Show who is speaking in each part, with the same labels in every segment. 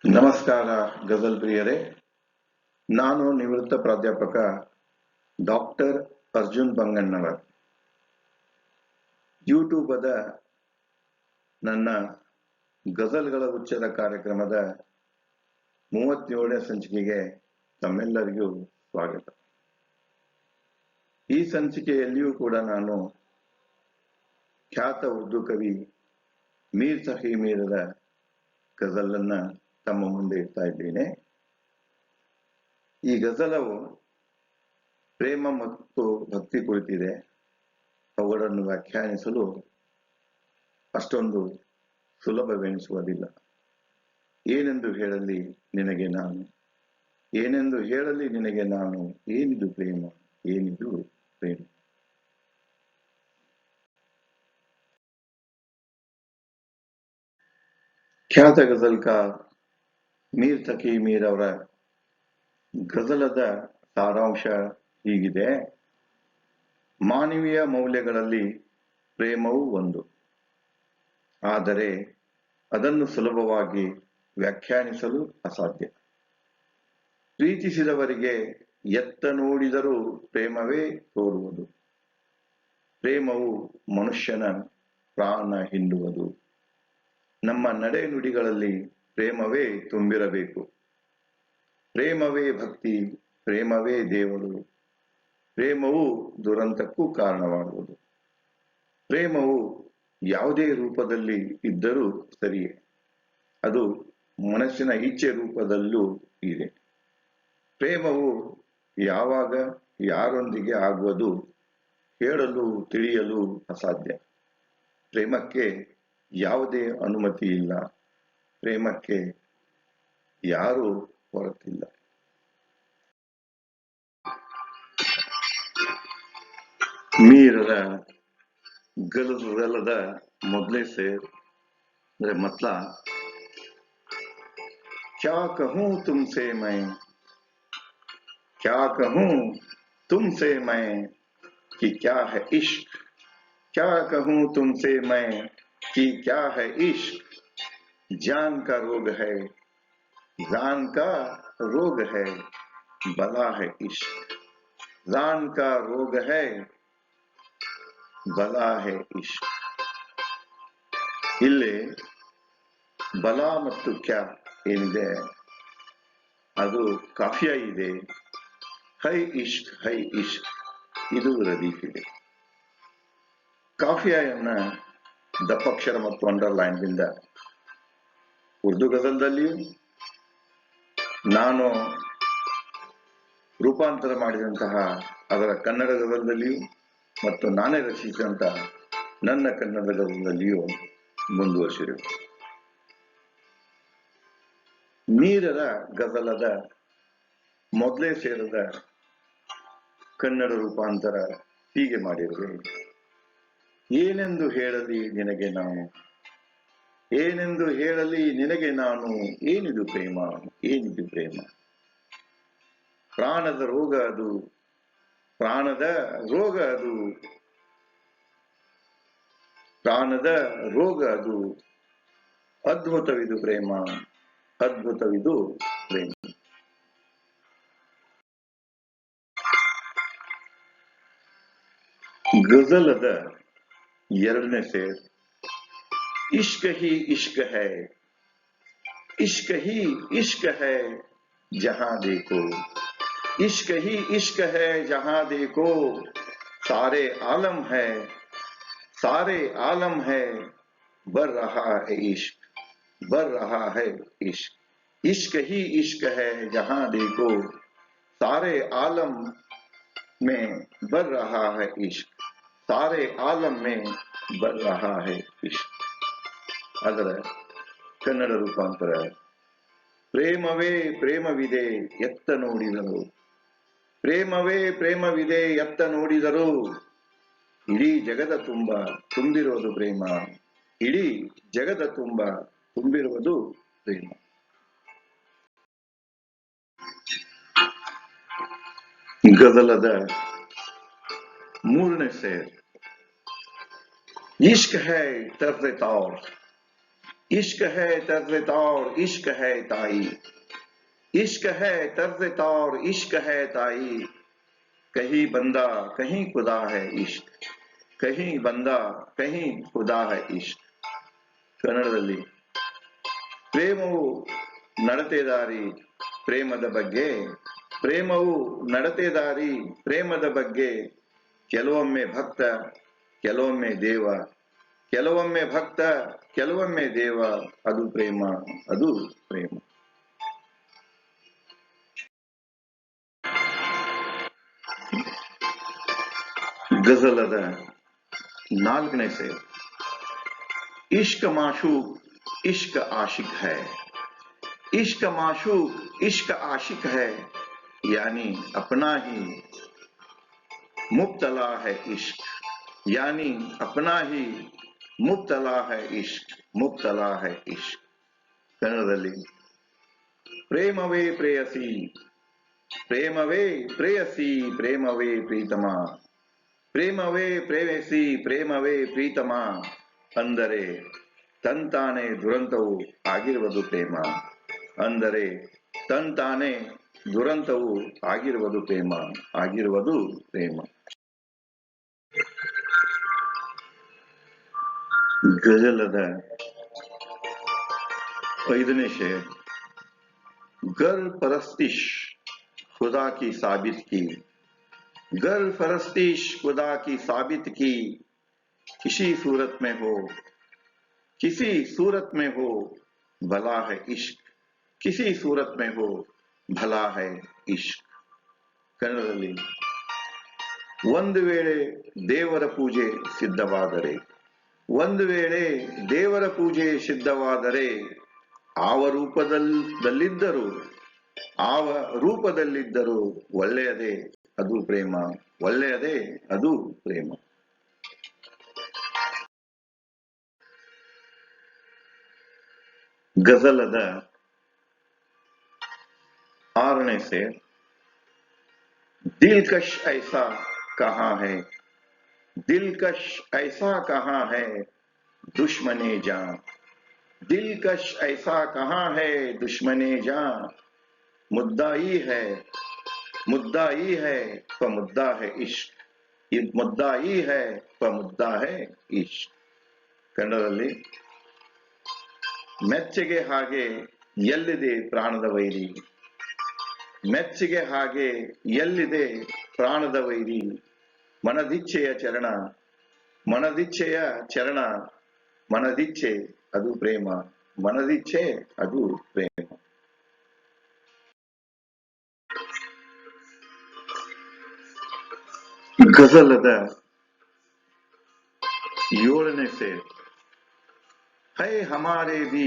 Speaker 1: ನಮಸ್ಕಾರ ಗಜಲ್ ಪ್ರಿಯರೇ. ನಾನು ನಿವೃತ್ತ ಪ್ರಾಧ್ಯಾಪಕ ಡಾಕ್ಟರ್ ಅರ್ಜುನ್ ಬಂಗಣ್ಣವರ್. ಯೂಟ್ಯೂಬದ ನನ್ನ ಗಜಲ್ಗಳ ಉಚ್ಚರ ಕಾರ್ಯಕ್ರಮದ 37ನೇ ಸಂಚಿಕೆಗೆ ತಮ್ಮೆಲ್ಲರಿಗೂ ಸ್ವಾಗತ. ಈ ಸಂಚಿಕೆಯಲ್ಲಿಯೂ ಕೂಡ ನಾನು ಖ್ಯಾತ ಉರ್ದು ಕವಿ ಮೀರ್ ಸಹಿ ಮೀರದ ಗಜಲನ್ನ ತಮ್ಮ ಮುಂದೆ ಇಡ್ತಾ ಇದ್ದೇನೆ. ಈ ಗಜಲವು ಪ್ರೇಮ ಮತ್ತು ಭಕ್ತಿ ಕುರಿತಿದೆ. ಅವುಗಳನ್ನು ವ್ಯಾಖ್ಯಾನಿಸಲು ಅಷ್ಟೊಂದು ಸುಲಭವೆನಿಸುವುದಿಲ್ಲ. ಏನೆಂದು ಹೇಳಲಿ ನಿನಗೆ ನಾನು, ಏನೆಂದು ಹೇಳಲಿ ನಿನಗೆ ನಾನು, ಏನಿದು ಪ್ರೇಮ, ಏನಿದು ಪ್ರೇಮ. ಖ್ಯಾತ ಗಜಲ್ಕಾರ್ ಮೀರ್ ತಕಿ ಮೀರ್ ಅವರ ಗಜಲದ ಸಾರಾಂಶ ಹೀಗಿದೆ: ಮಾನವೀಯ ಮೌಲ್ಯಗಳಲ್ಲಿ ಪ್ರೇಮವು ಒಂದು, ಆದರೆ ಅದನ್ನು ಸುಲಭವಾಗಿ ವ್ಯಾಖ್ಯಾನಿಸಲು ಅಸಾಧ್ಯ. ಪ್ರೀತಿಸಿದವರಿಗೆ ಎತ್ತ ನೋಡಿದರೂ ಪ್ರೇಮವೇ ತೋರುವುದು. ಪ್ರೇಮವು ಮನುಷ್ಯನ ಪ್ರಾಣ ಹಿಂಡುವುದು. ನಮ್ಮ ನಡೆ ನುಡಿಗಳಲ್ಲಿ ಪ್ರೇಮವೇ ತುಂಬಿರಬೇಕು. ಪ್ರೇಮವೇ ಭಕ್ತಿ, ಪ್ರೇಮವೇ ದೇವರು. ಪ್ರೇಮವು ದುರಂತಕ್ಕೂ ಕಾರಣವಾಗುವುದು. ಪ್ರೇಮವು ಯಾವುದೇ ರೂಪದಲ್ಲಿ ಇದ್ದರೂ ಸರಿಯೇ, ಅದು ಮನಸ್ಸಿನ ಇಚ್ಛೆ ರೂಪದಲ್ಲೂ ಇದೆ. ಪ್ರೇಮವು ಯಾವಾಗ ಯಾರೊಂದಿಗೆ ಆಗುವುದು ಹೇಳಲು ತಿಳಿಯಲು ಅಸಾಧ್ಯ. ಪ್ರೇಮಕ್ಕೆ ಯಾವುದೇ ಅನುಮತಿ ಇಲ್ಲ. ಪ್ರೇಮಕ್ಕೆ ಯಾರೂ ಹೊರತಿಲ್ಲ. ಮೀರರ ಗಜಲದ ಮೊದಲೇ ಸೇರ್ ಅಂದ್ರೆ ಮತ್ಲ: क्या कहूं तुमसे मैं, क्या कहूं तुमसे मैं कि क्या है इश्क, क्या कहूं तुमसे मैं कि क्या है इश्क. जान का रोग है, जान का रोग है, बला है इश्क. जान का रोग है, ಬಲಾ ಹೇ ಇಶ್ಕ್. ಇಲ್ಲಿ ಬಲಾ ಮತ್ತು ಕ್ಯಾ ಏನಿದೆ ಅದು ಕಾಫಿಯಾ ಇದೆ. ಹೈ ಇಶ್ಕ್, ಹೈ ಇಶ್ಕ್ ಇದು ರದೀಫ್ ಇದೆ. ಕಾಫಿಯಾಯನ್ನ ದಪ್ಪಕ್ಷರ ಮತ್ತು ಅಂಡರ್ಲೈನ್ದಿಂದ ಉರ್ದು ಗಜಲ್ದಲ್ಲಿಯೂ ನಾನು ರೂಪಾಂತರ ಮಾಡಿದಂತಹ ಅದರ ಕನ್ನಡ ಗಜಲ್ದಲ್ಲಿಯೂ ಮತ್ತು ನಾನೇ ರಚಿಸಿದಂತ ನನ್ನ ಕನ್ನಡ ಗಜಲ್ದಲ್ಲಿಯೂ ಮುಂದುವರಿಸಿದೆ. ಮೀರರ ಗಜಲದ ಮೊದಲೇ ಸೇರದ ಕನ್ನಡ ರೂಪಾಂತರ ಹೀಗೆ ಮಾಡಿರುವೆ: ಏನೆಂದು ಹೇಳಲಿ ನಿನಗೆ ನಾನು, ಏನೆಂದು ಹೇಳಲಿ ನಿನಗೆ ನಾನು, ಏನಿದು ಪ್ರೇಮ, ಏನಿದು ಪ್ರೇಮ. ಪ್ರಾಣದ ರೋಗ ಅದು, ಪ್ರಾಣದ ರೋಗ ಅದು, ಪ್ರಾಣದ ರೋಗ ಅದು. ಅದ್ಭುತವಿದು ಪ್ರೇಮ, ಅದ್ಭುತವಿದು ಪ್ರೇಮ. ಗಜಲದ ಎರಡನೇ ಸೇರ್: ಇಶ್ಕ ಹಿ ಇಶ್ಕ ಹೈ, इश्क ही इश्क है जहां देखो, इश्क ही इश्क है जहां देखो. सारे आलम है, सारे आलम है, बढ़ रहा है इश्क, बढ़ रहा है इश्क. इश्क ही इश्क है जहां देखो, सारे आलम में बढ़ रहा है इश्क, सारे आलम में बढ़ रहा है इश्क. ಅದರ ಕನ್ನಡ ರೂಪಾಂತರ: ಪ್ರೇಮವೇ ಪ್ರೇಮವಿದೆ ಎತ್ತ ನೋಡಿದರು, ಪ್ರೇಮವೇ ಪ್ರೇಮವಿದೆ ಎತ್ತ ನೋಡಿದರು. ಇಡೀ ಜಗದ ತುಂಬ ತುಂಬಿರುವುದು ಪ್ರೇಮ, ಇಡೀ ಜಗದ ತುಂಬ ತುಂಬಿರುವುದು ಪ್ರೇಮ. ಗಜಲದ ಮೂರನೇ ಸೇರ್: इश्क है तर्ज़ तौर, इश्क है तर्ज तौर इश्क है ताई, इश्क है तर्ज तौर इश्क है ताई, कहीं बंदा कहीं खुदा है इश्क, कहीं बंदा कहीं खुदा है इश्क. ಕನ್ನಡದಲ್ಲಿ ಪ್ರೇಮವು ನಡತೆದಾರಿ ಪ್ರೇಮದ ಬಗ್ಗೆ, ಪ್ರೇಮವು ನಡತೆದಾರಿ ಪ್ರೇಮದ ಬಗ್ಗೆ, ಕೆಲವೊಮ್ಮೆ ಭಕ್ತ ಕೆಲವೊಮ್ಮೆ ದೇವ, ಕೆಲವೊಮ್ಮೆ ಭಕ್ತ ಕೆಲವೊಮ್ಮೆ ದೇವ, ಅದು ಪ್ರೇಮ ಅದು ಪ್ರೇಮ. ಗಜಲದ 4ನೇ ಸೇರ್. इश्क माशूक इश्क आशिक है, इश्क माशूक इश्क आशिक है, यानी अपना ही मुब्तला है इश्क, यानी अपना ही मुब्तला है इश्क, मुब्तला है इश्क. ಕನ್ನಡದಲ್ಲಿ ಪ್ರೇಮವೇ ಪ್ರೇಯಸಿ, ಪ್ರೇಮವೇ ಪ್ರೇಯಸಿ ಪ್ರೇಮವೇ ಪ್ರೀತಮ, ಪ್ರೇಮವೇ ಪ್ರೇಯಸಿ ಪ್ರೇಮವೇ ಪ್ರೀತಮ, ಅಂದರೆ ತಂತಾನೆ ದುರಂತವು ಆಗಿರುವುದು ಪ್ರೇಮ, ಅಂದರೆ ತಂತಾನೆ ದುರಂತವು ಆಗಿರುವುದು ಪ್ರೇಮ, ಆಗಿರುವುದು ಪ್ರೇಮ. ಗಜಲದ 5ನೇ ಶೇರ್. गर परस्तिश खुदा की साबित की, गर परस्तिश खुदा की साबित की, किसी सूरत में हो किसी सूरत में हो भला है इश्क, किसी सूरत में हो भला है इश्क. ಕನ್ನಡದಲ್ಲಿ ಒಂದು ವೇಳೆ ದೇವರ ಪೂಜೆ ಸಿದ್ಧವಾದರೆ, ಒಂದು ವೇಳೆ ದೇವರ ಪೂಜೆ ಸಿದ್ಧವಾದರೆ, ಆವ ರೂಪದಲ್ಲಿದ್ದರೂ ಆವ ರೂಪದಲ್ಲಿದ್ದರೂ ಒಳ್ಳೆಯದೇ ಅದು ಪ್ರೇಮ, ಒಳ್ಳೆಯದೇ ಅದು ಪ್ರೇಮ. ಗಜಲದ 6ನೇ ಸೇರ್. दिलकश ऐसा कहाँ है, दिलकश ऐसा कहाँ है दुश्मने जान, दिलकश ऐसा कहाँ है दुश्मने जान, मुद्दाई है मुद्दाई है व मुद्दा है इश्क, ये मुद्दाई है व मुद्दा है इश्क. ಕನ್ನಡದಲ್ಲಿ ಮೆಚ್ಚಗೆ ಹಾಗೆ ಎಲ್ಲಿದೆ ಪ್ರಾಣದ ವೈರಿ, ಮೆಚ್ಚಗೆ ಹಾಗೆ ಎಲ್ಲಿದೆ ಪ್ರಾಣದ ವೈರಿ, ಮನದಿಚ್ಛೆಯ ಚರಣ ಮನದಿಚ್ಛೆಯ ಚರಣ, ಮನದಿಚ್ಛೆ ಅದು ಪ್ರೇಮ, ಮನದಿಚ್ಛೆ ಅದು ಪ್ರೇಮ. ಗಜಲದ 7ನೇ ಸೇರ್. है हमारे भी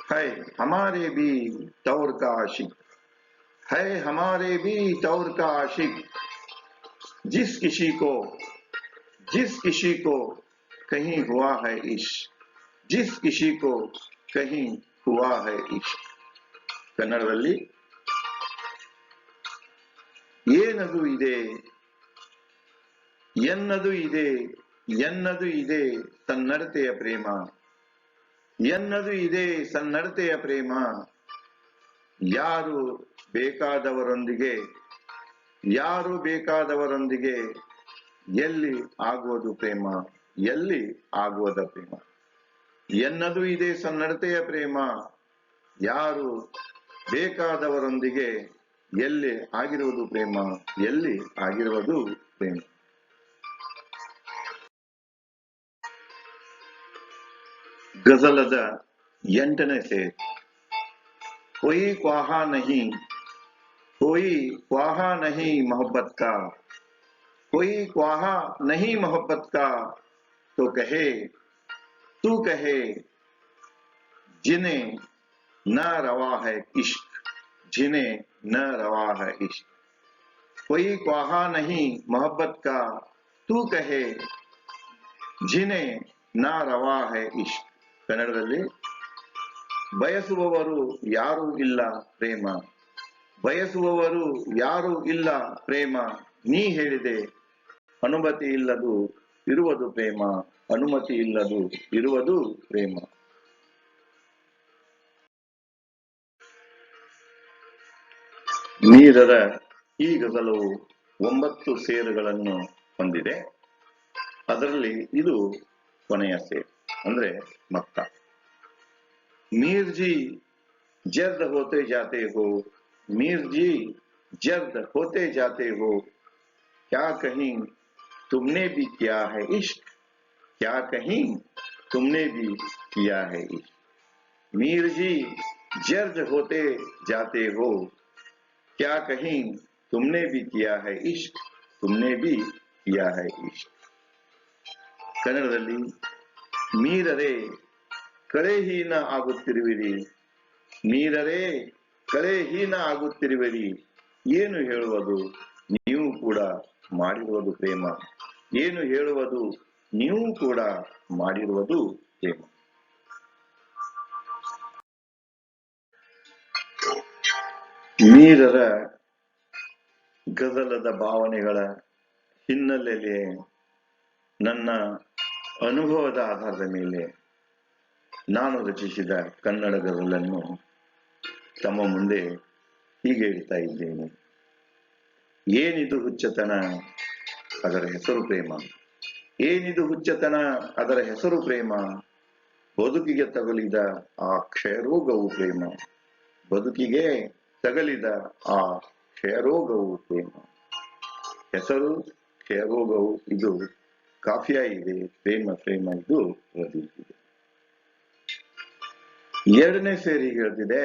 Speaker 1: है हमारे भी तौर का आशिक, है हमारे भी तौर का आशिक, जिस किसी को कहीं हुआ है इश्क, जिस किसी को कहीं हुआ है इश्क. ಕನ್ನಡದಲ್ಲಿ ಏನದು ಇದೆ ಎನ್ನದು ಇದೆ ಎನ್ನದು ಇದೆ ಸನ್ನಡತೆಯ ಪ್ರೇಮ, ಎನ್ನದು ಇದೆ ಸನ್ನಡತೆಯ ಪ್ರೇಮ, ಯಾರು ಬೇಕಾದವರೊಂದಿಗೆ ಯಾರು ಬೇಕಾದವರೊಂದಿಗೆ ಎಲ್ಲಿ ಆಗುವುದು ಪ್ರೇಮ, ಎಲ್ಲಿ ಆಗುವುದ ಪ್ರೇಮ. ಎನ್ನದು ಇದೆ ಸನ್ನಡತೆಯ ಪ್ರೇಮ, ಯಾರು ಬೇಕಾದವರೊಂದಿಗೆ ಎಲ್ಲಿ ಆಗಿರುವುದು ಪ್ರೇಮ, ಎಲ್ಲಿ ಆಗಿರುವುದು ಪ್ರೇಮ. ಗಜಲದ 8ನೇ ಸೇರ್. कोई ख्वाहा नहीं कोई ख्वाहा नहीं मोहब्बत का, कोई ख्वाहा नहीं मोहब्बत का, तो कहे तू कहे जिन्हें न रवा है इश्क, जिन्हें न रवा है इश्क. कोई ख्वाहा नहीं मोहब्बत का, तू कहे जिन्हें न रवा है इश्क. ಕನ್ನಡದಲ್ಲಿ ಬಯಸುವವರು ಯಾರೂ ಇಲ್ಲ ಪ್ರೇಮ, ಬಯಸುವವರು ಯಾರೂ ಇಲ್ಲ ಪ್ರೇಮ, ನೀ ಹೇಳಿದೆ ಅನುಮತಿ ಇಲ್ಲದು ಇರುವುದು ಪ್ರೇಮ, ಅನುಮತಿ ಇಲ್ಲದು ಇರುವುದು ಪ್ರೇಮ. ಮೀರರ ಈ ಗಜಲವು 9 ಸೇರುಗಳನ್ನು ಹೊಂದಿದೆ. ಅದರಲ್ಲಿ ಇದು ಕೊನೆಯ ಸೇರು ಅಂದ್ರೆ ಮಕ್ತ. मीर जी जर्द होते जाते हो, मीर जी जर्द होते जाते हो, क्या कहीं तुमने भी किया है इश्क, क्या कहीं तुमने भी किया है इश्क। मीर जी जर्द होते जाते हो, क्या कहीं तुमने भी किया है इश्क, तुमने भी किया है इश्क। ಕನ್ನಡದಲ್ಲಿ ಮೀರರೇ ಕಳೆಹೀನ ಆಗುತ್ತಿರುವಿರಿ, ಮೀರರೇ ಕಳೆಹೀನ ಆಗುತ್ತಿರುವಿರಿ, ಏನು ಹೇಳುವುದು ನೀವು ಕೂಡ ಮಾಡಿರುವುದು ಪ್ರೇಮ, ಏನು ಹೇಳುವುದು ನೀವು ಕೂಡ ಮಾಡಿರುವುದು ಪ್ರೇಮ. ಮೀರರ ಗಜಲದ ಭಾವನೆಗಳ ಹಿನ್ನೆಲೆಯಲ್ಲಿ ನನ್ನ ಅನುಭವದ ಆಧಾರದ ಮೇಲೆ ನಾನು ರಚಿಸಿದ ಕನ್ನಡ ಗಜಲನ್ನು ತಮ್ಮ ಮುಂದೆ ಹೀಗೆ ಹೇಳ್ತಾ ಇದ್ದೇನೆ. ಏನಿದು ಹುಚ್ಚತನ, ಅದರ ಹೆಸರು ಪ್ರೇಮ, ಏನಿದು ಹುಚ್ಚತನ, ಅದರ ಹೆಸರು ಪ್ರೇಮ, ಬದುಕಿಗೆ ತಗುಲಿದ ಆ ಕ್ಷಯರೋಗವು ಪ್ರೇಮ, ಬದುಕಿಗೆ ತಗಲಿದ ಆ ಕ್ಷಯರೋಗವು ಪ್ರೇಮ. ಹೆಸರು ಕ್ಷಯರೋಗವು ಇದು ಕಾಫಿಯಾ ಇದೆ, ಪ್ರೇಮ ಪ್ರೇಮ ಇದು ಇದೆ. ಎರಡನೇ ಸೇರಿ ಹೇಳ್ತಿದೆ,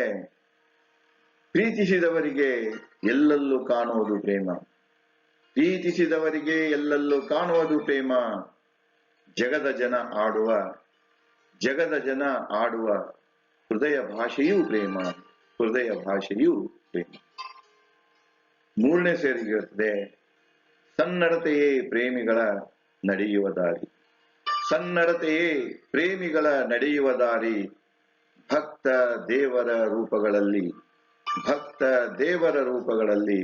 Speaker 1: ಪ್ರೀತಿಸಿದವರಿಗೆ ಎಲ್ಲೆಲ್ಲೂ ಕಾಣುವುದು ಪ್ರೇಮ, ಪ್ರೀತಿಸಿದವರಿಗೆ ಎಲ್ಲೆಲ್ಲೂ ಕಾಣುವುದು ಪ್ರೇಮ, ಜಗದ ಜನ ಆಡುವ ಹೃದಯ ಭಾಷೆಯೂ ಪ್ರೇಮ, ಹೃದಯ ಭಾಷೆಯೂ ಪ್ರೇಮ. ಮೂರನೇ ಸೇರಿ ಹೇಳ್ತಿದೆ, ಸನ್ನಡತೆಯೇ ಪ್ರೇಮಿಗಳ ನಡೆಯುವ ದಾರಿ, ಸನ್ನಡತೆಯೇ ಪ್ರೇಮಿಗಳ ನಡೆಯುವ ದಾರಿ, ಭಕ್ತ ದೇವರ ರೂಪಗಳಲ್ಲಿ, ಭಕ್ತ ದೇವರ ರೂಪಗಳಲ್ಲಿ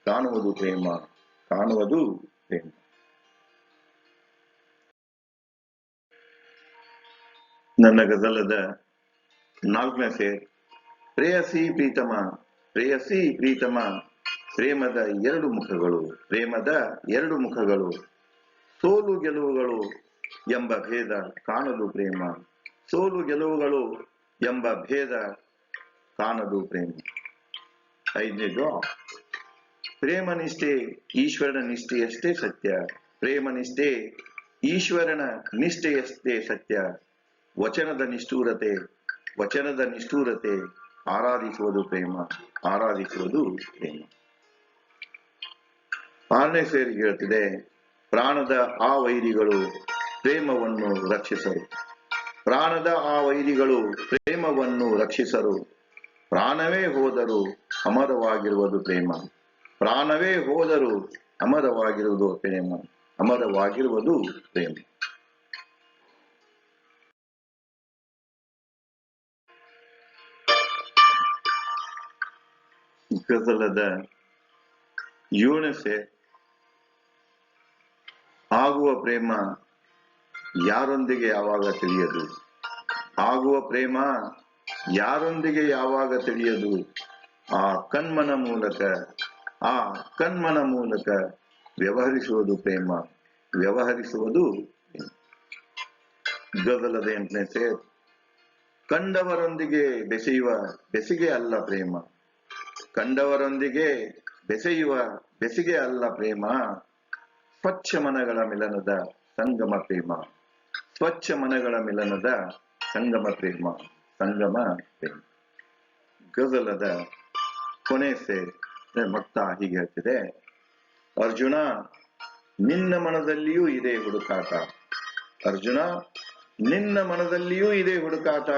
Speaker 1: ಕಾಣುವುದು ಪ್ರೇಮ, ಕಾಣುವುದು ಪ್ರೇಮ. ನನ್ನ ಗಜಲದ 4ನೇ ಸೇರ್, ಪ್ರೇಯಸಿ ಪ್ರೀತಮ, ಪ್ರೇಯಸಿ ಪ್ರೀತಮ, ಪ್ರೇಮದ 2 ಮುಖಗಳು, ಪ್ರೇಮದ 2 ಮುಖಗಳು, ಸೋಲು ಗೆಲುವುಗಳು ಎಂಬ ಭೇದ ಕಾಣದು ಪ್ರೇಮ, ಸೋಲು ಗೆಲುವುಗಳು ಎಂಬ ಭೇದ ಕಾಣದು ಪ್ರೇಮ. 5ನೇದು, ಪ್ರೇಮ ನಿಷ್ಠೆ ಈಶ್ವರನ ನಿಷ್ಠೆಯಷ್ಟೇ ಸತ್ಯ, ಪ್ರೇಮ ನಿಷ್ಠೆ ಈಶ್ವರನ ನಿಷ್ಠೆಯಷ್ಟೇ ಸತ್ಯ, ವಚನದ ನಿಷ್ಠೂರತೆ ಆರಾಧಿಸುವುದು ಪ್ರೇಮ, ಆರಾಧಿಸುವುದು ಪ್ರೇಮ. 6ನೇ ಸೇರಿಗೆ ಹೇಳ್ತಿದೆ, ಪ್ರಾಣದ ಆ ವೈರಿಗಳು ಪ್ರೇಮವನ್ನು ರಕ್ಷಿಸರು, ಪ್ರಾಣದ ಆ ವೈರಿಗಳು ಪ್ರೇಮವನ್ನು ರಕ್ಷಿಸರು, ಪ್ರಾಣವೇ ಹೋದರೂ ಅಮರವಾಗಿರುವುದು ಪ್ರೇಮ, ಪ್ರಾಣವೇ ಹೋದರೂ ಅಮರವಾಗಿರುವುದು ಪ್ರೇಮ, ಅಮರವಾಗಿರುವುದು ಪ್ರೇಮ. ಗಜಲದ 7ನೇ ಸೇರ್, ಆಗುವ ಪ್ರೇಮ ಯಾರೊಂದಿಗೆ ಯಾವಾಗ ತಿಳಿಯದು, ಆಗುವ ಪ್ರೇಮ ಯಾರೊಂದಿಗೆ ಯಾವಾಗ ತಿಳಿಯದು, ಆ ಕಣ್ಮನ ಮೂಲಕ ವ್ಯವಹರಿಸುವುದು ಪ್ರೇಮ, ವ್ಯವಹರಿಸುವುದು ಪ್ರೇಮ. ಗಜಲದ 8ನೇ ಸೇರ್, ಕಂಡವರೊಂದಿಗೆ ಬೆಸೆಯುವ ಬೆಸಿಗೆ ಅಲ್ಲ ಪ್ರೇಮ, ಕಂಡವರೊಂದಿಗೆ ಬೆಸೆಯುವ ಬೆಸಿಗೆ ಅಲ್ಲ ಪ್ರೇಮ, ಸ್ವಚ್ಛ ಮನಗಳ ಮಿಲನದ ಸಂಗಮ ಪ್ರೇಮ, ಸ್ವಚ್ಛ ಮನಗಳ ಮಿಲನದ ಸಂಗಮ ಪ್ರೇಮ, ಸಂಗಮ ಪ್ರೇಮ. ಗಜಲದ ಕೊನೆ ಸೇರ್ ಮಕ್ತ ಹೀಗೆ ಹೇಳ್ತಿದೆ, ಅರ್ಜುನ ನಿನ್ನ ಮನದಲ್ಲಿಯೂ ಇದೆ ಹುಡುಕಾಟ, ಅರ್ಜುನ ನಿನ್ನ ಮನದಲ್ಲಿಯೂ ಇದೆ ಹುಡುಕಾಟ,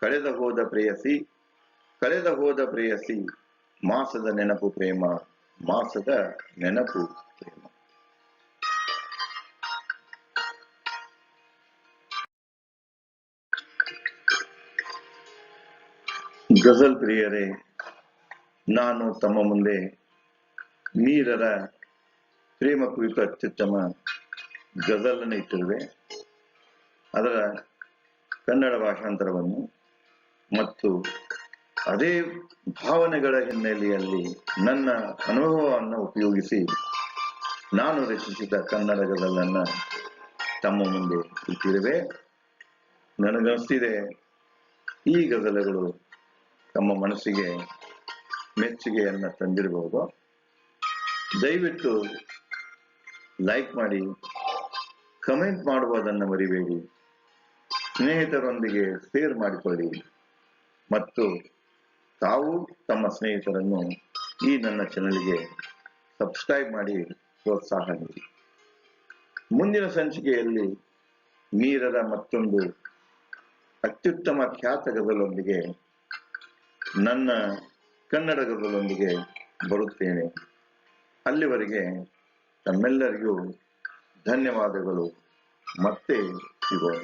Speaker 1: ಕಳೆದ ಹೋದ ಪ್ರೇಯಸಿ, ಕಳೆದ ಹೋದ ಪ್ರೇಯಸಿ, ಮಾಸದ ನೆನಪು ಪ್ರೇಮ, ಮಾಸದ ನೆನಪು ಪ್ರೇಮ. ಗಜಲ್ ಪ್ರಿಯರೇ, ನಾನು ತಮ್ಮ ಮುಂದೆ ಮೀರರ ಪ್ರೇಮ ಕುರಿತು ಅತ್ಯುತ್ತಮ ಗಜಲನ್ನು ಇಟ್ಟಿರುವೆ. ಅದರ ಕನ್ನಡ ಭಾಷಾಂತರವನ್ನು ಮತ್ತು ಅದೇ ಭಾವನೆಗಳ ಹಿನ್ನೆಲೆಯಲ್ಲಿ ನನ್ನ ಅನುಭವವನ್ನು ಉಪಯೋಗಿಸಿ ನಾನು ರಚಿಸಿದ ಕನ್ನಡ ಗಜಲನ್ನ ತಮ್ಮ ಮುಂದೆ ಇಟ್ಟಿರುವೆ. ನನಗನ್ನಿಸ್ತಿದೆ ಈ ಗಜಲಗಳು ತಮ್ಮ ಮನಸ್ಸಿಗೆ ಮೆಚ್ಚುಗೆಯನ್ನ ತಂದಿರಬಹುದು. ದಯವಿಟ್ಟು ಲೈಕ್ ಮಾಡಿ, ಕಮೆಂಟ್ ಮಾಡುವುದನ್ನು ಮರಿಬೇಡಿ, ಸ್ನೇಹಿತರೊಂದಿಗೆ ಶೇರ್ ಮಾಡಿಕೊಳ್ಳಿ ಮತ್ತು ತಾವು ತಮ್ಮ ಸ್ನೇಹಿತರನ್ನು ಈ ನನ್ನ ಚಾನೆಲ್ಗೆ ಸಬ್ಸ್ಕ್ರೈಬ್ ಮಾಡಿ ಪ್ರೋತ್ಸಾಹ ನೀಡಿ. ಮುಂದಿನ ಸಂಚಿಕೆಯಲ್ಲಿ ಮೀರರ ಮತ್ತೊಂದು ಅತ್ಯುತ್ತಮ ಖ್ಯಾತ ಗಜಲೊಂದಿಗೆ ನನ್ನ ಕನ್ನಡ ಗಜಲೊಂದಿಗೆ ಬರುತ್ತೇನೆ. ಅಲ್ಲಿವರೆಗೆ ತಮ್ಮೆಲ್ಲರಿಗೂ ಧನ್ಯವಾದಗಳು. ಮತ್ತೆ ಸಿಗೋಣ.